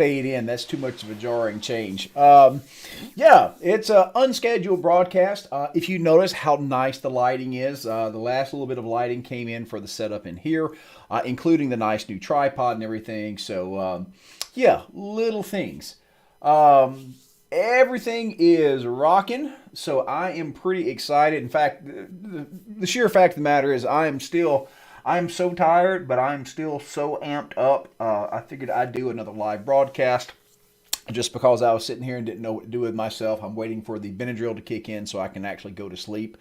fade in. That's too much of a jarring change. Yeah, it's an unscheduled broadcast. If you notice how nice the lighting is, the last little bit of lighting came in for the setup in here, including the nice new tripod and everything. So, yeah, little things. Everything is rocking, so I am pretty excited. In fact, the sheer fact of the matter is, I'm so tired, but I'm still so amped up. I figured I'd do another live broadcast just because I was sitting here and didn't know what to do with myself. I'm waiting for the Benadryl to kick in so I can actually go to sleep.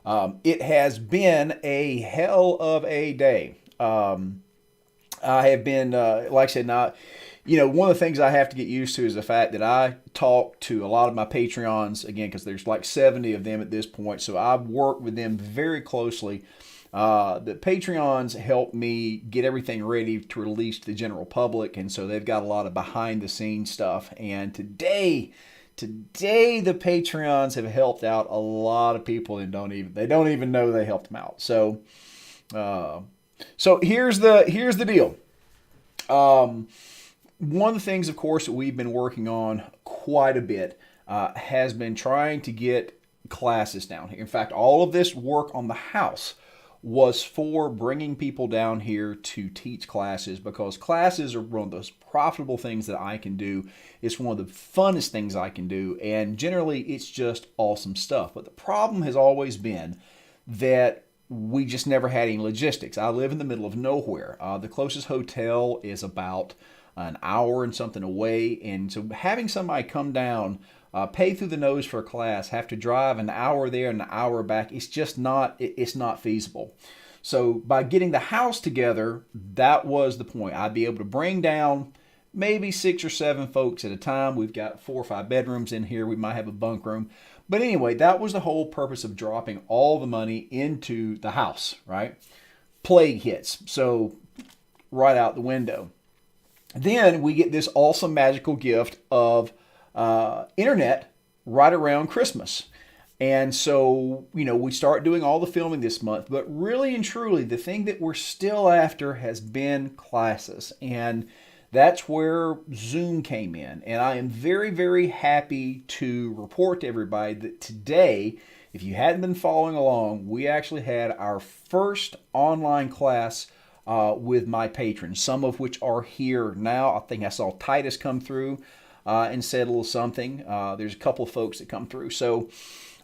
It has been a hell of a day. I have been, like I said, now, one of the things I have to get used to is the fact that I talk to a lot of my Patreons, again, because there's like 70 of them at this point. So I've worked with them very closely. The Patreons help me get everything ready to release to the general public. And so they've got a lot of behind the scenes stuff. And today the Patreons have helped out a lot of people and they don't even know they helped them out. So here's the deal. One of the things, of course, that we've been working on quite a bit has been trying to get classes down here. In fact, all of this work on the house was for bringing people down here to teach classes, because classes are one of those profitable things that I can do. It's one of the funnest things I can do, and generally it's just awesome stuff. But the problem has always been that we just never had any logistics. I live in the middle of nowhere. The closest hotel is about an hour and something away, and so having somebody come down, pay through the nose for a class, have to drive an hour there and an hour back, it's not feasible. So by getting the house together, that was the point. I'd be able to bring down maybe 6 or 7 folks at a time. We've got 4 or 5 bedrooms in here. We might have a bunk room. But anyway, that was the whole purpose of dropping all the money into the house, right? Plague hits, so right out the window. Then we get this awesome magical gift of internet right around Christmas. And so, we start doing all the filming this month, but really and truly, the thing that we're still after has been classes. And that's where Zoom came in. And I am very, very happy to report to everybody that today, if you hadn't been following along, we actually had our first online class with my patrons, some of which are here now. I think I saw Titus come through and said a little something. There's a couple of folks that come through. So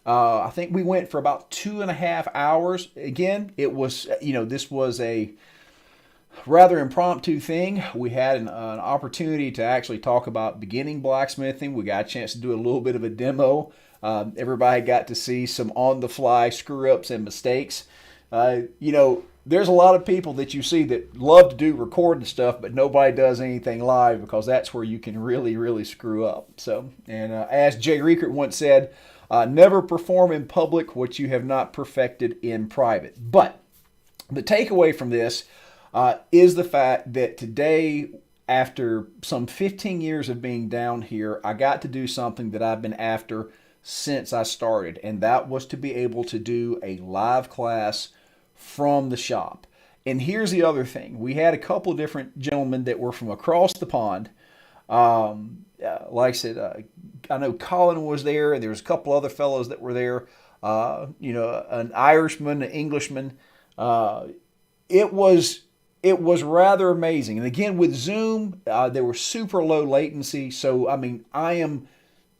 I think we went for about 2.5 hours. Again, it was, this was a rather impromptu thing. We had an opportunity to actually talk about beginning blacksmithing. We got a chance to do a little bit of a demo. Everybody got to see some on-the-fly screw-ups and mistakes. There's a lot of people that you see that love to do recording stuff, but nobody does anything live, because that's where you can really, really screw up. So, and as Jay Riekert once said, never perform in public what you have not perfected in private. But the takeaway from this is the fact that today, after some 15 years of being down here, I got to do something that I've been after since I started, and that was to be able to do a live class from the shop. And here's the other thing. We had a couple of different gentlemen that were from across the pond. Like I said, I know Colin was there, and there was a couple other fellows that were there. An Irishman, an Englishman. It was rather amazing. And again, with Zoom, they were super low latency. So, I am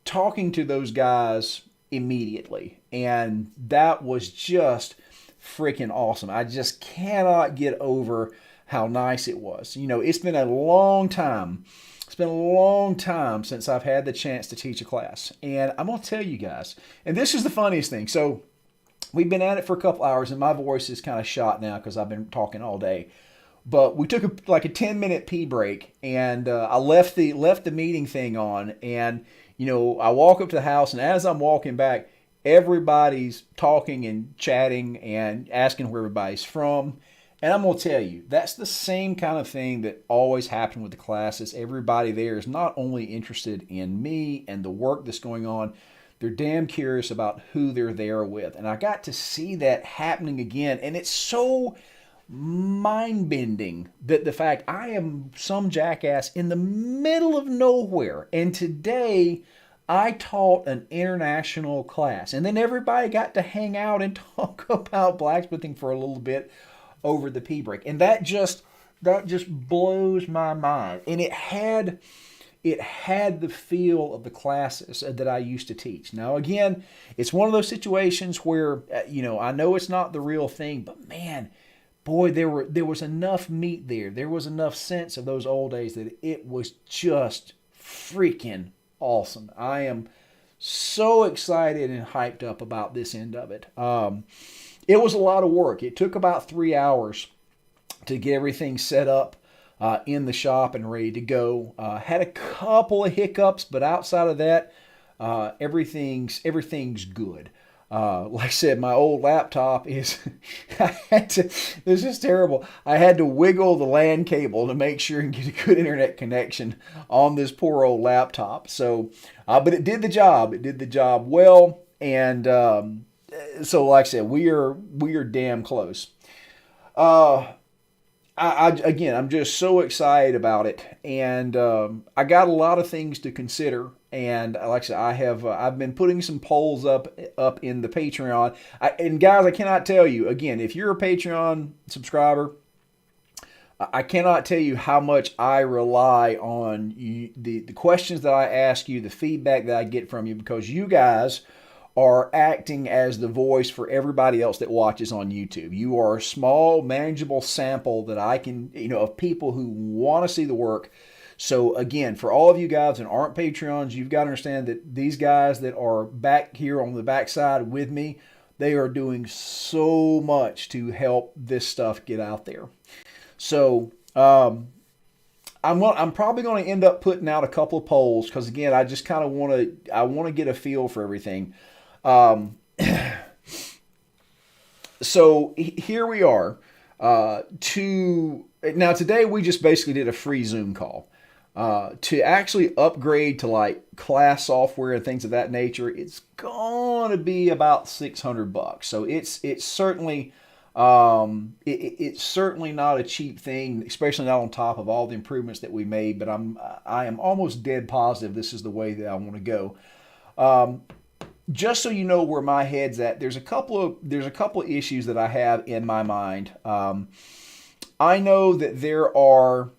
talking to those guys immediately. And that was just freaking awesome. I just cannot get over how nice it was. It's been a long time. It's been a long time since I've had the chance to teach a class. And I'm going to tell you guys, and this is the funniest thing. So we've been at it for a couple hours, and my voice is kind of shot now because I've been talking all day. But we took a 10-minute pee break, and I left the meeting thing on. And, I walk up to the house, and as I'm walking back, everybody's talking and chatting and asking where everybody's from. And I'm going to tell you, that's the same kind of thing that always happened with the classes. Everybody there is not only interested in me and the work that's going on, they're damn curious about who they're there with. And I got to see that happening again. And it's so mind-bending that the fact I am some jackass in the middle of nowhere, and today I taught an international class, and then everybody got to hang out and talk about blacksmithing for a little bit over the pea break, and that just blows my mind. And it had the feel of the classes that I used to teach. Now, again, it's one of those situations where I know it's not the real thing, but man, boy, there was enough meat there. There was enough sense of those old days that it was just freaking awesome. I am so excited and hyped up about this end of it. It was a lot of work. It took about 3 hours to get everything set up in the shop and ready to go. Had a couple of hiccups, but outside of that, everything's good. Like I said, my old laptop is, this is terrible. I had to wiggle the LAN cable to make sure and get a good internet connection on this poor old laptop. So, but it did the job. It did the job well. And so, like I said, we are damn close. Again, I'm just so excited about it, and I got a lot of things to consider. And like I said, I've been putting some polls up in the Patreon. And guys, I cannot tell you again, if you're a Patreon subscriber, I cannot tell you how much I rely on the questions that I ask you, the feedback that I get from you, because you guys are acting as the voice for everybody else that watches on YouTube. You are a small, manageable sample that I can, of people who want to see the work. So again, for all of you guys that aren't Patreons, you've got to understand that these guys that are back here on the backside with me, they are doing so much to help this stuff get out there. So I'm probably going to end up putting out a couple of polls because again, I just kind of want to get a feel for everything. So here we are. Now today we just basically did a free Zoom call. To actually upgrade to like class software and things of that nature, it's gonna be about $600. So it's certainly it's certainly not a cheap thing, especially not on top of all the improvements that we made. But I am almost dead positive this is the way that I want to go. Just so you know where my head's at, there's a couple of issues that I have in my mind. I know that there are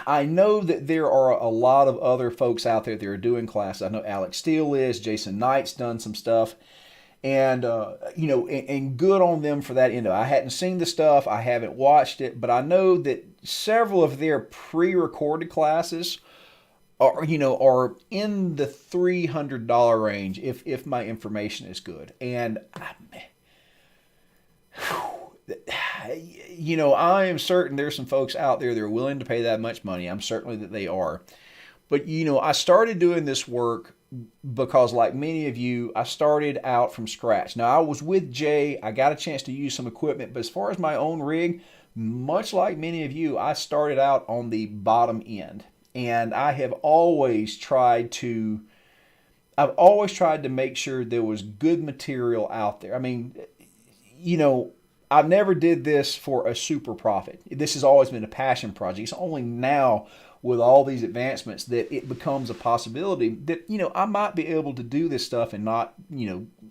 a lot of other folks out there that are doing classes. I know Alex Steele is, Jason Knight's done some stuff, and and good on them for that. I hadn't seen the stuff, I haven't watched it, but I know that several of their pre-recorded classes are in the $300 range if my information is good. And I am certain there's some folks out there that are willing to pay that much money. I'm certainly that they are. But I started doing this work because, like many of you, I started out from scratch. Now I was with Jay. I got a chance to use some equipment, but as far as my own rig, much like many of you, I started out on the bottom end. And I have always tried to make sure there was good material out there. I mean, I never did this for a super profit. This has always been a passion project. It's only now with all these advancements that it becomes a possibility that, I might be able to do this stuff and not,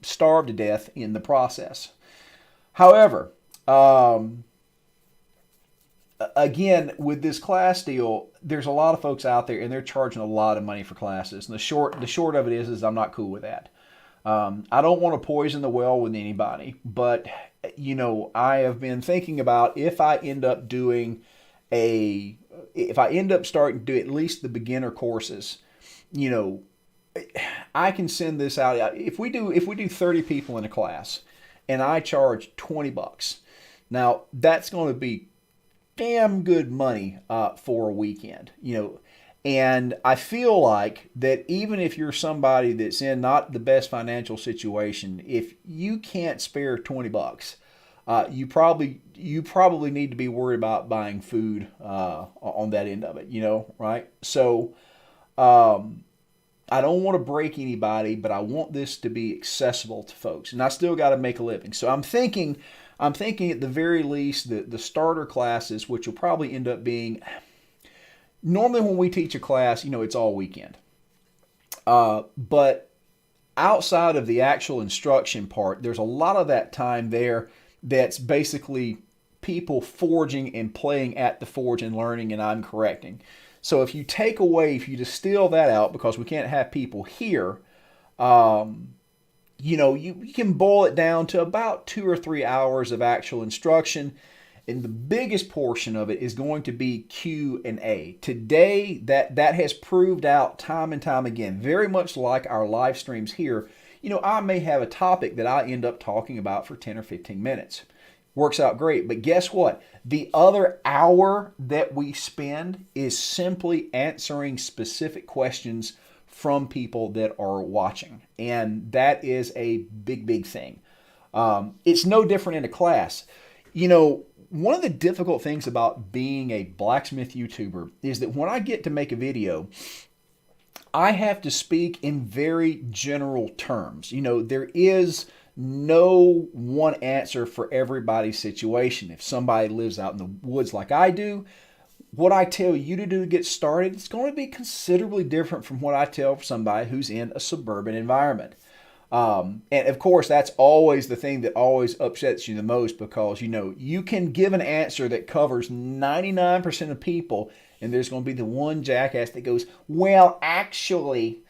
starve to death in the process. However, again, with this class deal, there's a lot of folks out there and they're charging a lot of money for classes. And the short of it is I'm not cool with that. I don't want to poison the well with anybody, but I have been thinking about if I end up starting to do at least the beginner courses, I can send this out. If we do 30 people in a class and I charge $20, now that's going to be damn good money for a weekend, and I feel like that even if you're somebody that's in not the best financial situation, if you can't spare $20, you probably need to be worried about buying food on that end of it, right? So I don't want to break anybody, but I want this to be accessible to folks, and I still got to make a living. So I'm thinking I'm thinking at the very least the starter classes, which will probably end up being, normally when we teach a class, it's all weekend. But outside of the actual instruction part, there's a lot of that time there that's basically people forging and playing at the forge and learning, and I'm correcting. So if you distill that out, because we can't have people here, you can boil it down to about 2 or 3 hours of actual instruction. And the biggest portion of it is going to be Q&A. Today, that has proved out time and time again, very much like our live streams here. I may have a topic that I end up talking about for 10 or 15 minutes. Works out great. But guess what? The other hour that we spend is simply answering specific questions from people that are watching. And that is a big, big thing. It's no different in a class. One of the difficult things about being a blacksmith YouTuber is that when I get to make a video, I have to speak in very general terms. There is no one answer for everybody's situation. If somebody lives out in the woods like I do, what I tell you to do to get started is going to be considerably different from what I tell somebody who's in a suburban environment. And of course, that's always the thing that always upsets you the most, because, you can give an answer that covers 99% of people, and there's going to be the one jackass that goes, well, actually,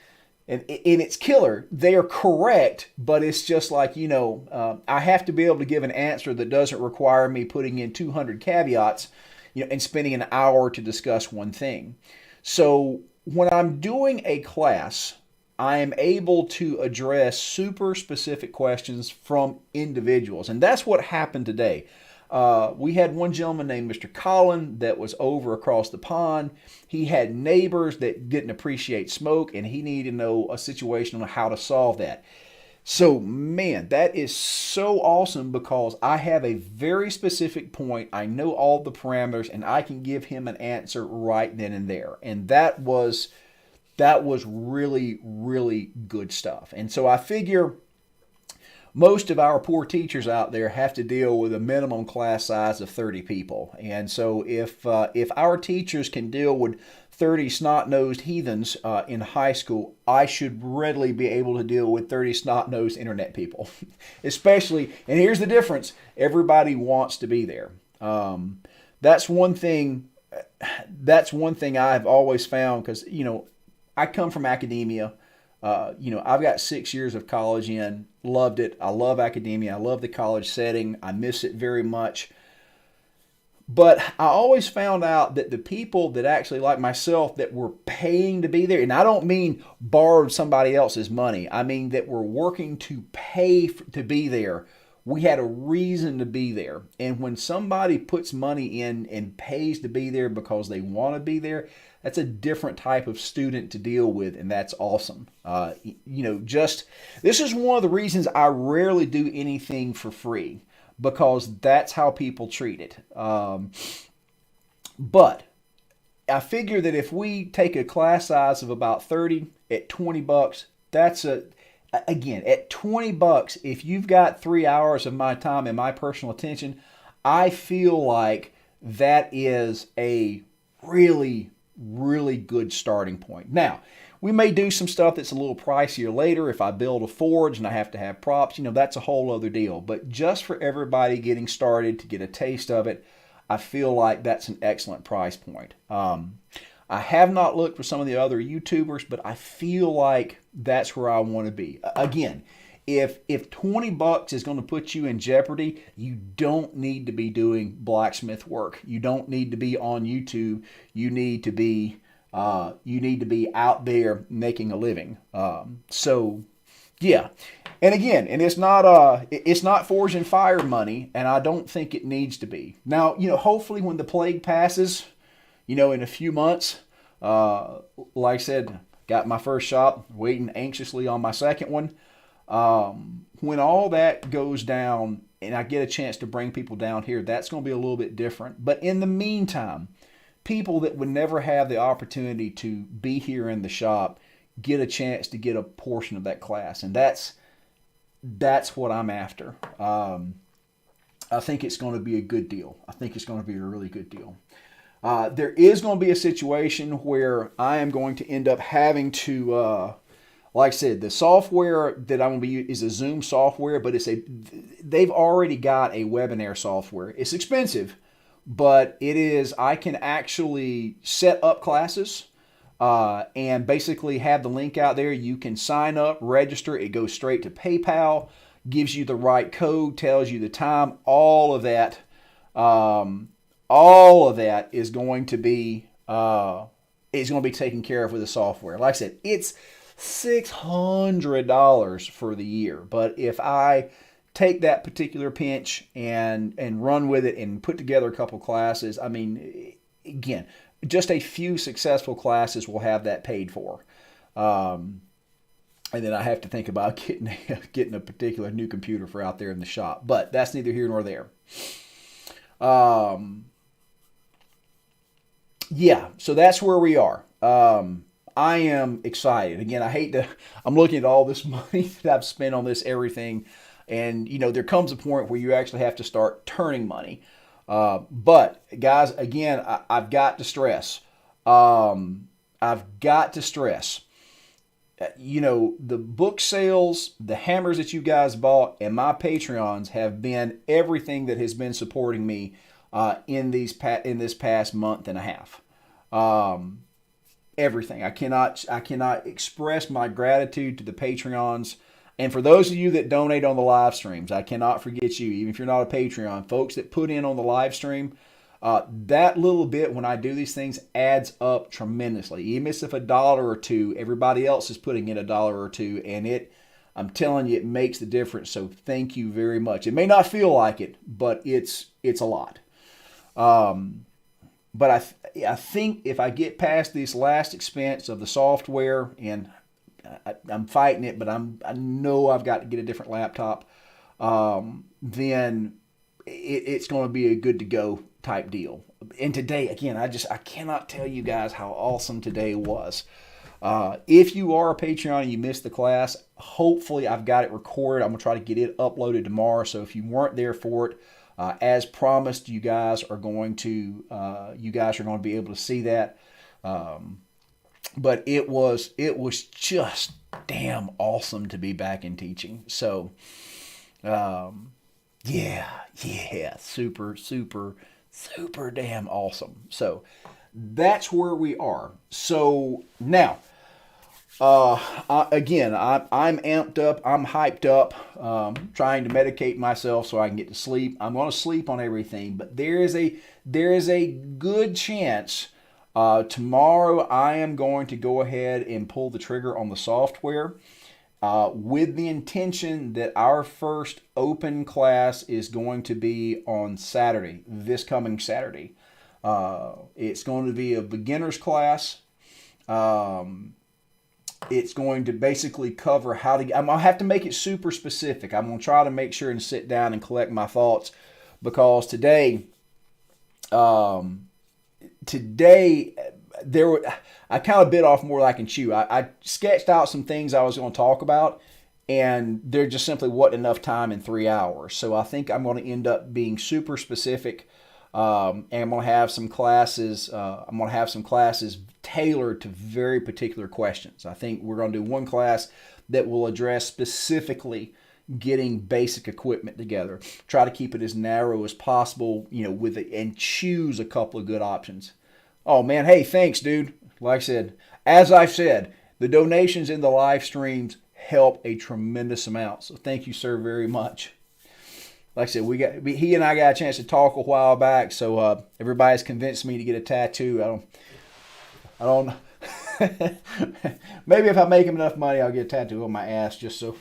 and it's killer. They are correct, but it's just like, I have to be able to give an answer that doesn't require me putting in 200 caveats, and spending an hour to discuss one thing. So when I'm doing a class, I am able to address super specific questions from individuals. And that's what happened today. We had one gentleman named Mr. Collin that was over across the pond. He had neighbors that didn't appreciate smoke, and he needed to know a situation on how to solve that. So, man, that is so awesome, because I have a very specific point. I know all the parameters, and I can give him an answer right then and there. And that was really, really good stuff. And so I figure most of our poor teachers out there have to deal with a minimum class size of 30 people. And so if our teachers can deal with 30 snot-nosed heathens in high school, I should readily be able to deal with 30 snot-nosed internet people. Especially, and here's the difference, everybody wants to be there. That's one thing I've always found, because, I come from academia. I've got 6 years of college in, loved it. I love academia. I love the college setting. I miss it very much. But I always found out that the people that actually, like myself, that were paying to be there, and I don't mean borrowed somebody else's money, I mean that were working to pay to be there, we had a reason to be there. And when somebody puts money in and pays to be there because they want to be there, that's a different type of student to deal with, and that's awesome. This is one of the reasons I rarely do anything for free, because that's how people treat it. But I figure that if we take a class size of about 30 at $20, again, at $20, if you've got 3 hours of my time and my personal attention, I feel like that is a really, really good starting point. Now, we may do some stuff that's a little pricier later. If I build a forge and I have to have props, that's a whole other deal. But just for everybody getting started to get a taste of it, I feel like that's an excellent price point. I have not looked for some of the other YouTubers, but I feel like that's where I want to be. Again, if $20 is going to put you in jeopardy, you don't need to be doing blacksmith work. You don't need to be on YouTube. You need to be out there making a living. Yeah. And again, it's not forge and fire money, and I don't think it needs to be. Now, hopefully when the plague passes, in a few months, like I said, got my first shop, waiting anxiously on my second one. When all that goes down and I get a chance to bring people down here, that's going to be a little bit different. But in the meantime, people that would never have the opportunity to be here in the shop get a chance to get a portion of that class. And that's what I'm after. I think it's going to be a good deal. I think it's going to be a really good deal. There is going to be a situation where I am going to end up having to, like I said, the software that I'm going to be using is a Zoom software, but they've already got a webinar software. It's expensive, but I can actually set up classes and basically have the link out there. You can sign up, register. It goes straight to PayPal, gives you the right code, tells you the time. All of that is going to be taken care of with the software. Like I said, it's $600 for the year, but if I take that particular pinch and run with it and put together a couple classes, I mean, again, just a few successful classes will have that paid for. And then I have to think about getting a particular new computer for out there in the shop. But that's neither here nor there. Yeah, so that's where we are. I am excited. Again, I'm looking at all this money that I've spent on this everything. And, there comes a point where you actually have to start turning money. But, guys, again, I've got to stress. The book sales, the hammers that you guys bought, and my Patreons have been everything that has been supporting me in this past month and a half. Everything. I cannot express my gratitude to the Patreons. And for those of you that donate on the live streams, I cannot forget you, even if you're not a Patreon. Folks that put in on the live stream, that little bit when I do these things adds up tremendously. Even if it's $1 or $2, everybody else is putting in $1 or $2, and I'm telling you, it makes the difference. So thank you very much. It may not feel like it, but it's a lot. But I think if I get past this last expense of the software, and I'm fighting it, but I know I've got to get a different laptop, then it's going to be a good to go type deal. And today, again, I cannot tell you guys how awesome today was. If you are a Patreon and you missed the class, hopefully I've got it recorded. I'm going to try to get it uploaded tomorrow. So if you weren't there for it, as promised, you guys are going to be able to see that. But it was just damn awesome to be back in teaching. So, yeah, super damn awesome. So that's where we are. So now, I'm amped up. I'm hyped up, trying to medicate myself so I can get to sleep. I'm going to sleep on everything, but there is a good chance tomorrow I am going to go ahead and pull the trigger on the software with the intention that our first open class is going to be on Saturday, this coming Saturday. It's going to be a beginner's class. It's going to basically cover I'm going to have to make it super specific. I'm going to try to make sure and sit down and collect my thoughts, because today I kind of bit off more than I can chew. I sketched out some things I was going to talk about, and there just simply wasn't enough time in 3 hours. So I think I'm going to end up being super specific. And I'm going to have some classes. Tailored to very particular questions. I think we're going to do one class that will address specifically getting basic equipment together. Try to keep it as narrow as possible, and choose a couple of good options. Oh man, hey, thanks, dude. Like I said, as I've said, the donations in the live streams help a tremendous amount. So thank you, sir, very much. Like I said, he and I got a chance to talk a while back, so everybody's convinced me to get a tattoo. I don't maybe if I make him enough money, I'll get a tattoo on my ass just so,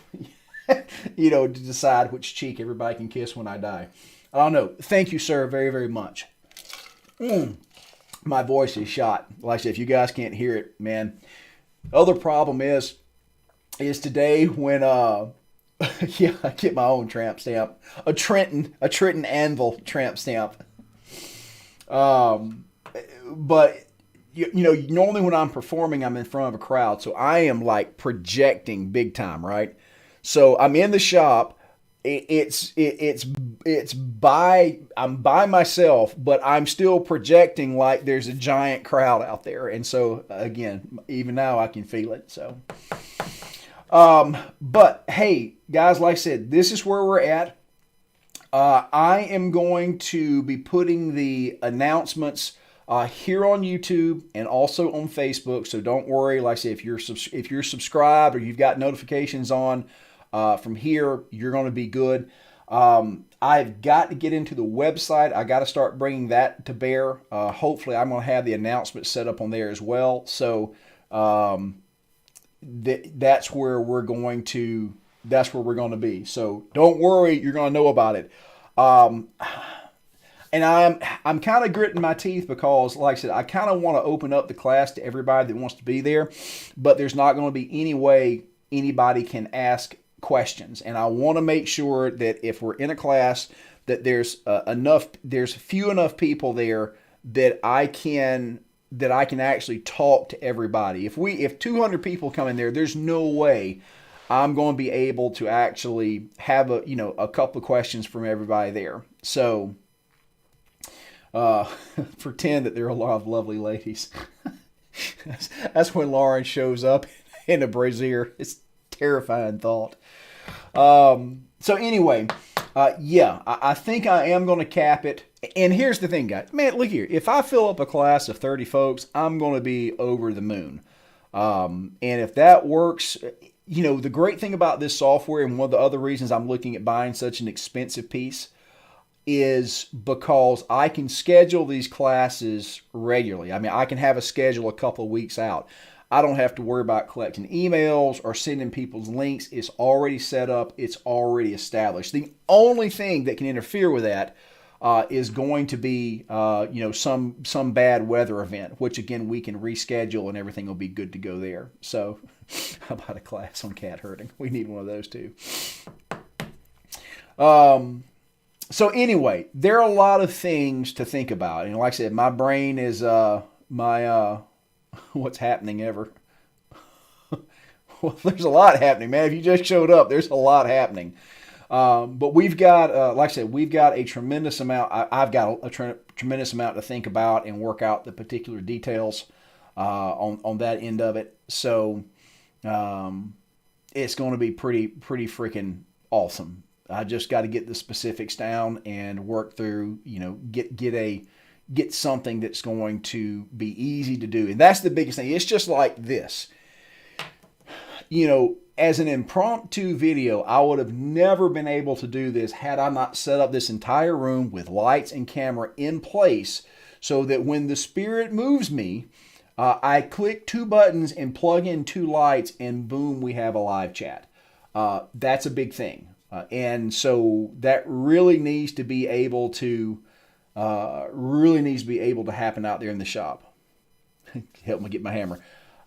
to decide which cheek everybody can kiss when I die. I don't know. Thank you, sir, very, very much. My voice is shot. Like I said, if you guys can't hear it, man. Other problem is today when, I get my own tramp stamp. A Trenton Anvil tramp stamp. But normally when I'm performing, I'm in front of a crowd, so I am like projecting big time, right? So I'm in the shop. It's I'm by myself, but I'm still projecting like there's a giant crowd out there. And so again, even now I can feel it. So but hey, guys, like I said, this is where we're at. I am going to be putting the announcements here on YouTube and also on Facebook. So don't worry. Like I said, if you're subscribed or you've got notifications on from here, you're going to be good. I've got to get into the website. I got to start bringing that to bear. Hopefully, I'm going to have the announcements set up on there as well. So that's where we're going to. That's where we're going to be. So don't worry, you're going to know about it. And I'm kind of gritting my teeth because, like I said, I kind of want to open up the class to everybody that wants to be there, but there's not going to be any way anybody can ask questions. And I want to make sure that if we're in a class, that there's few enough people there that I can actually talk to everybody. If 200 people come in there, there's no way I'm going to be able to actually have a couple of questions from everybody there. So pretend that there are a lot of lovely ladies. That's when Lauren shows up in a brassiere. It's a terrifying thought. So anyway, I think I am going to cap it. And here's the thing, guys. Man, look here. If I fill up a class of 30 folks, I'm going to be over the moon. And if that works, the great thing about this software, and one of the other reasons I'm looking at buying such an expensive piece, is because I can schedule these classes regularly. I mean, I can have a schedule a couple of weeks out. I don't have to worry about collecting emails or sending people's links. It's already set up. It's already established. The only thing that can interfere with that is going to be, some bad weather event, which again, we can reschedule and everything will be good to go there. So how about a class on cat herding? We need one of those too. So anyway, there are a lot of things to think about. And like I said, my brain is what's happening ever. Well, there's a lot happening, man. If you just showed up, there's a lot happening. But we've got, like I said, we've got a tremendous amount. I've got a tremendous amount to think about and work out the particular details on that end of it. So it's going to be pretty freaking awesome. I just got to get the specifics down and work through, get something that's going to be easy to do. And that's the biggest thing. It's just like this. As an impromptu video, I would have never been able to do this had I not set up this entire room with lights and camera in place so that when the spirit moves me, I click two buttons and plug in two lights and boom, we have a live chat. That's a big thing. And so that really needs to be able to happen out there in the shop. Help me get my hammer.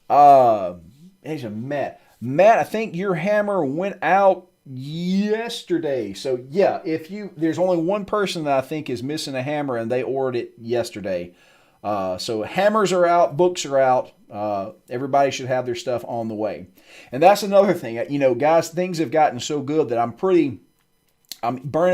There's a Matt. Matt, I think your hammer went out yesterday. So yeah, there's only one person that I think is missing a hammer and they ordered it yesterday. So hammers are out, books are out. Everybody should have their stuff on the way. And that's another thing. Guys, things have gotten so good that I'm burning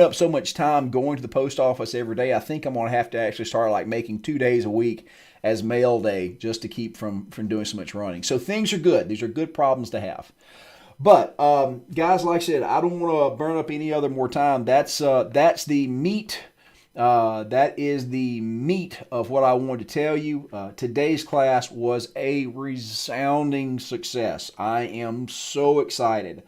up so much time going to the post office every day. I think I'm going to have to actually start making 2 days a week as mail day just to keep from doing so much running. So things are good. These are good problems to have. But guys, like I said, I don't want to burn up any other more time. That's the meat. That is the meat of what I wanted to tell you. Today's class was a resounding success. I am so excited.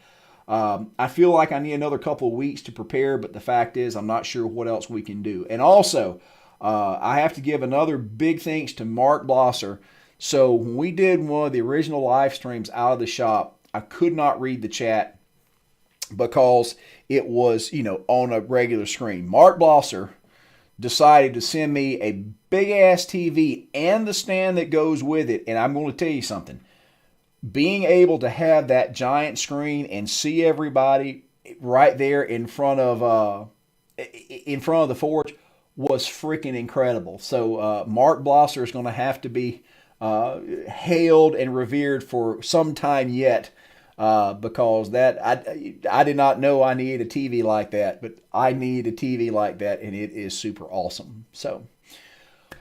I feel like I need another couple of weeks to prepare, but the fact is I'm not sure what else we can do. And also, I have to give another big thanks to Mark Blosser. So when we did one of the original live streams out of the shop, I could not read the chat because it was, on a regular screen. Mark Blosser decided to send me a big-ass TV and the stand that goes with it. And I'm going to tell you something. Being able to have that giant screen and see everybody right there in front of the forge was freaking incredible. So Mark Blosser is going to have to be hailed and revered for some time yet because I did not know I needed a TV like that, but I need a TV like that, and it is super awesome. So,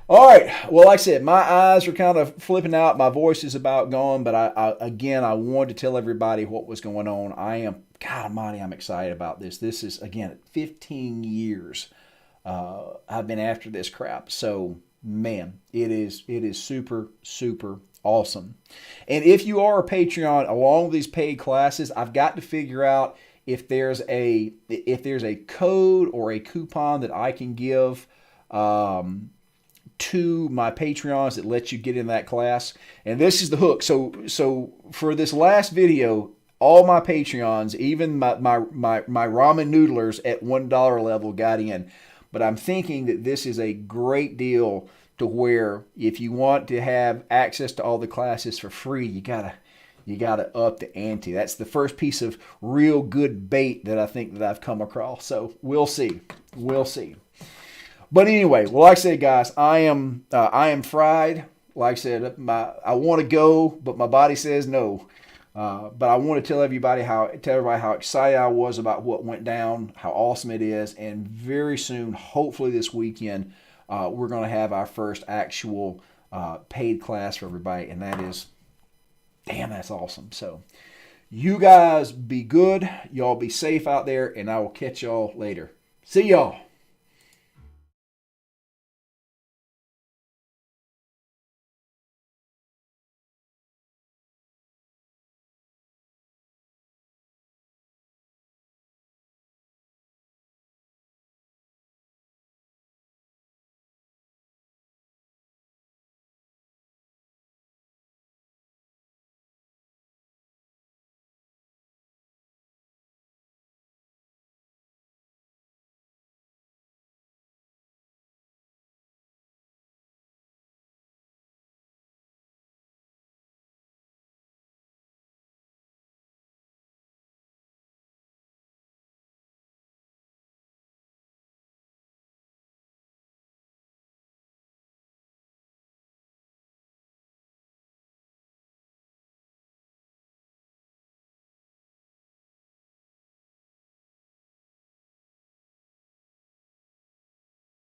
all right. Well, like I said, my eyes are kind of flipping out. My voice is about gone, but I wanted to tell everybody what was going on. I am, God Almighty, I'm excited about this. This is, again, 15 years I've been after this crap. So, man, it is super, super awesome. And if you are a Patreon along with these paid classes, I've got to figure out if there's a code or a coupon that I can give to my Patreons that lets you get in that class. And this is the hook. So for this last video, all my Patreons, even my ramen noodlers at $1 level got in. But I'm thinking that this is a great deal to where if you want to have access to all the classes for free, you gotta up the ante. That's the first piece of real good bait that I think that I've come across. So we'll see. But anyway, well, like I said, guys, I am fried. Like I said, I want to go, but my body says no. But I want to tell everybody how excited I was about what went down, how awesome it is, and very soon, hopefully this weekend, we're going to have our first actual paid class for everybody, and that is, damn, that's awesome. So you guys be good. Y'all be safe out there, and I will catch y'all later. See y'all.